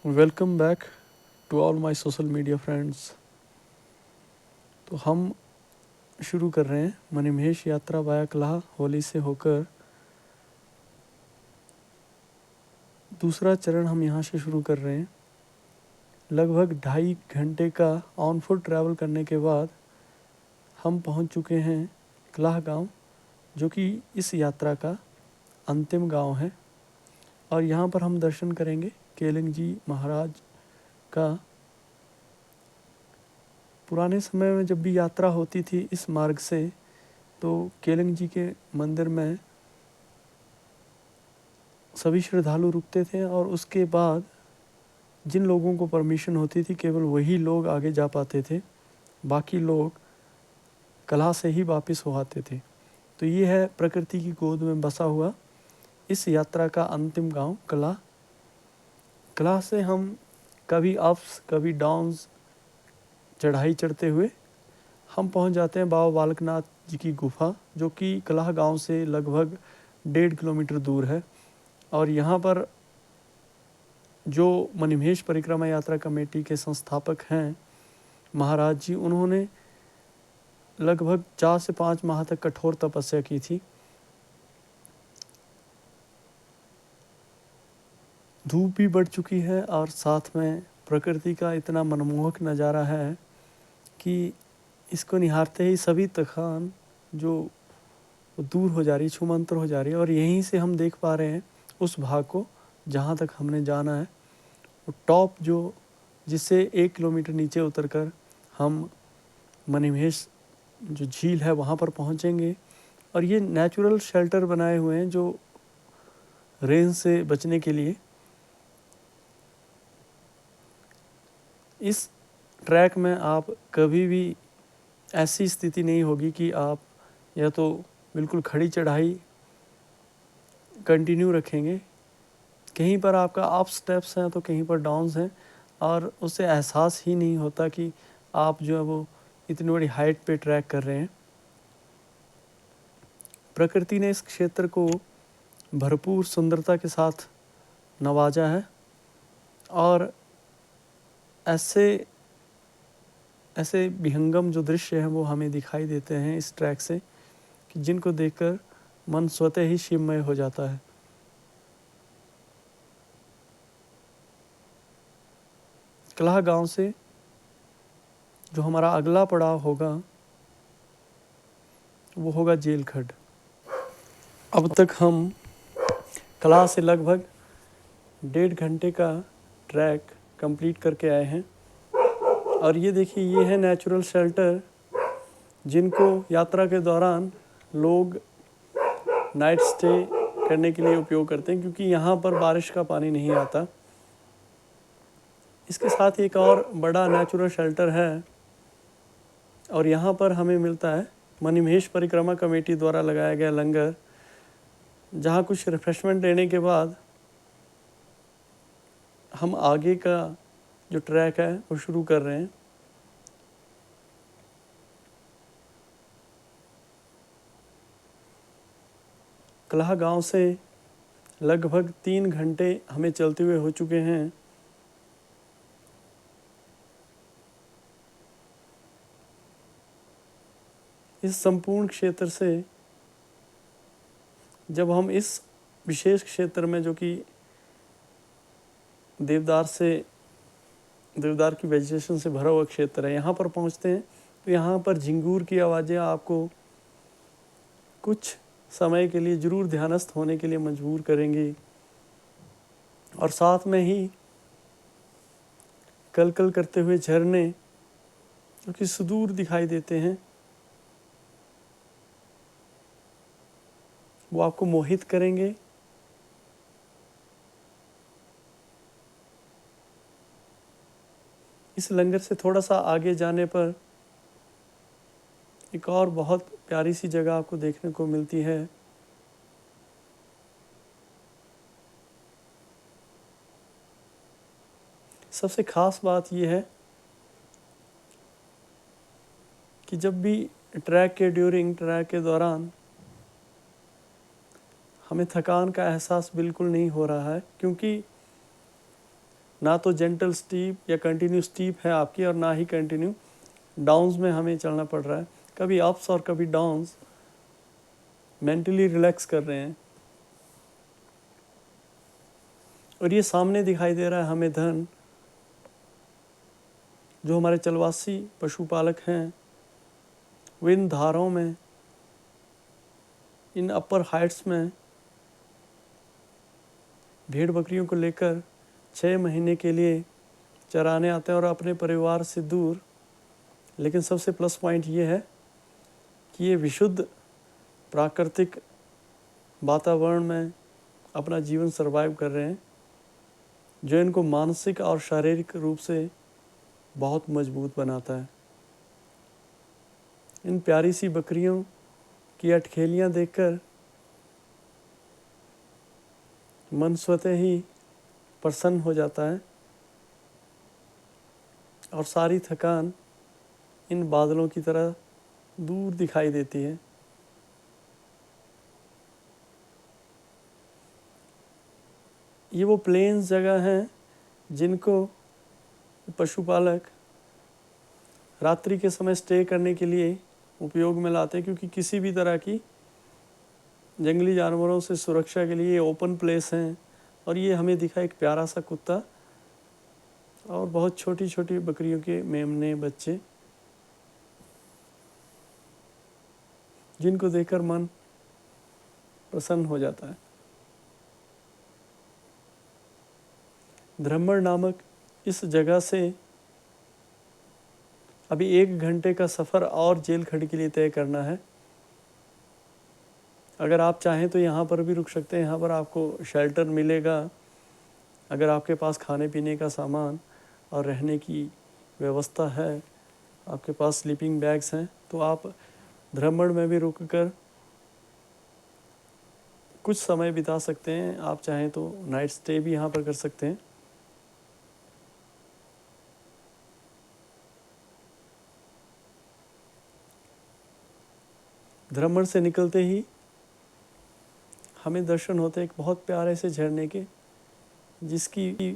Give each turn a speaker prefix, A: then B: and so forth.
A: Welcome back to all my social media friends. तो हम शुरू कर रहे हैं मणिमहेश यात्रा वाया कलाह होली से होकर दूसरा चरण हम यहाँ से शुरू कर रहे हैं। लगभग 2.5 घंटे का ऑन फुट ट्रैवल करने के बाद हम पहुँच चुके हैं कलाह गांव, जो कि इस यात्रा का अंतिम गांव है। और यहाँ पर हम दर्शन करेंगे केलिंग जी महाराज का। पुराने समय में जब भी यात्रा होती थी इस मार्ग से, तो केलिंग जी के मंदिर में सभी श्रद्धालु रुकते थे और उसके बाद जिन लोगों को परमिशन होती थी केवल वही लोग आगे जा पाते थे, बाकी लोग कलाह से ही वापस हो आते थे। तो ये है प्रकृति की गोद में बसा हुआ इस यात्रा का अंतिम गांव कलाह। कलाह से हम कभी अप्स कभी डाउन्स चढ़ाई चढ़ते हुए हम पहुंच जाते हैं बाबा बालकनाथ जी की गुफा, जो कि कलाह गांव से लगभग 1.5 किलोमीटर दूर है। और यहाँ पर जो मणिमहेश परिक्रमा यात्रा कमेटी के संस्थापक हैं महाराज जी, उन्होंने लगभग 4 से 5 माह तक कठोर तपस्या की थी। धूप भी बढ़ चुकी है और साथ में प्रकृति का इतना मनमोहक नज़ारा है कि इसको निहारते ही सभी थकान जो दूर हो जा रही, छूमंतर हो जा रही है। और यहीं से हम देख पा रहे हैं उस भाग को जहाँ तक हमने जाना है, वो टॉप जो जिससे 1 किलोमीटर नीचे उतरकर हम मणिमहेश जो झील है वहाँ पर पहुँचेंगे। और ये नेचुरल शेल्टर बनाए हुए हैं जो रेन से बचने के लिए। इस ट्रैक में आप कभी भी ऐसी स्थिति नहीं होगी कि आप या तो बिल्कुल खड़ी चढ़ाई कंटिन्यू रखेंगे, कहीं पर आपका अप स्टेप्स हैं तो कहीं पर डाउन्स हैं, और उससे एहसास ही नहीं होता कि आप जो है वो इतनी बड़ी हाइट पे ट्रैक कर रहे हैं। प्रकृति ने इस क्षेत्र को भरपूर सुंदरता के साथ नवाजा है और ऐसे विहंगम जो दृश्य हैं वो हमें दिखाई देते हैं इस ट्रैक से कि जिनको देखकर मन स्वतः ही शिवमय हो जाता है। कलाह गांव से जो हमारा अगला पड़ाव होगा वो होगा जेलखड। अब तक हम कलाह से लगभग 1.5 घंटे का ट्रैक कंप्लीट करके आए हैं। और ये देखिए, ये है नेचुरल शेल्टर जिनको यात्रा के दौरान लोग नाइट स्टे करने के लिए उपयोग करते हैं, क्योंकि यहाँ पर बारिश का पानी नहीं आता। इसके साथ एक और बड़ा नेचुरल शेल्टर है और यहाँ पर हमें मिलता है मणिमहेश परिक्रमा कमेटी द्वारा लगाया गया लंगर, जहाँ कुछ रिफ्रेशमेंट लेने के बाद हम आगे का जो ट्रैक है वो शुरू कर रहे हैं। कलाह गांव से लगभग 3 घंटे हमें चलते हुए हो चुके हैं। इस संपूर्ण क्षेत्र से जब हम इस विशेष क्षेत्र में, जो कि देवदार की वेजिटेशन से भरा हुआ क्षेत्र है, यहाँ पर पहुँचते हैं, तो यहाँ पर झिंगूर की आवाज़ें आपको कुछ समय के लिए ज़रूर ध्यानस्थ होने के लिए मजबूर करेंगी। और साथ में ही कल कल करते हुए झरने जो कि सुदूर दिखाई देते हैं, वो आपको मोहित करेंगे। इस लंगर से थोड़ा सा आगे जाने पर एक और बहुत प्यारी सी जगह आपको देखने को मिलती है। सबसे ख़ास बात यह है कि जब भी ट्रैक के दौरान हमें थकान का एहसास बिल्कुल नहीं हो रहा है, क्योंकि ना तो जेंटल स्टीप या कंटिन्यू स्टीप है आपकी, और ना ही कंटिन्यू डाउन्स में हमें चलना पड़ रहा है। कभी अप्स और कभी डाउन्स, मेंटली रिलैक्स कर रहे हैं। और ये सामने दिखाई दे रहा है हमें धन, जो हमारे चलवासी पशुपालक हैं, वे इन धारों में, इन अपर हाइट्स में भेड़ बकरियों को लेकर 6 महीने के लिए चराने आते हैं और अपने परिवार से दूर। लेकिन सबसे प्लस पॉइंट ये है कि ये विशुद्ध प्राकृतिक वातावरण में अपना जीवन सर्वाइव कर रहे हैं, जो इनको मानसिक और शारीरिक रूप से बहुत मजबूत बनाता है। इन प्यारी सी बकरियों की अटखेलियाँ देखकर मन स्वतः ही प्रसन्न हो जाता है और सारी थकान इन बादलों की तरह दूर दिखाई देती है। ये वो प्लेन्स जगह हैं जिनको पशुपालक रात्रि के समय स्टे करने के लिए उपयोग में लाते हैं, क्योंकि किसी भी तरह की जंगली जानवरों से सुरक्षा के लिए ओपन प्लेस हैं। और ये हमें दिखा एक प्यारा सा कुत्ता और बहुत छोटी छोटी बकरियों के मेमने बच्चे, जिनको देखकर मन प्रसन्न हो जाता है। धरमड़ नामक इस जगह से अभी 1 घंटे का सफ़र और जेल खड़ी के लिए तय करना है। अगर आप चाहें तो यहाँ पर भी रुक सकते हैं। यहाँ पर आपको शेल्टर मिलेगा। अगर आपके पास खाने पीने का सामान और रहने की व्यवस्था है, आपके पास स्लीपिंग बैग्स हैं, तो आप धरमड़ में भी रुक कर कुछ समय बिता सकते हैं। आप चाहें तो नाइट स्टे भी यहाँ पर कर सकते हैं। धरमड़ से निकलते ही हमें दर्शन होते हैं एक बहुत प्यारे से झरने के, जिसकी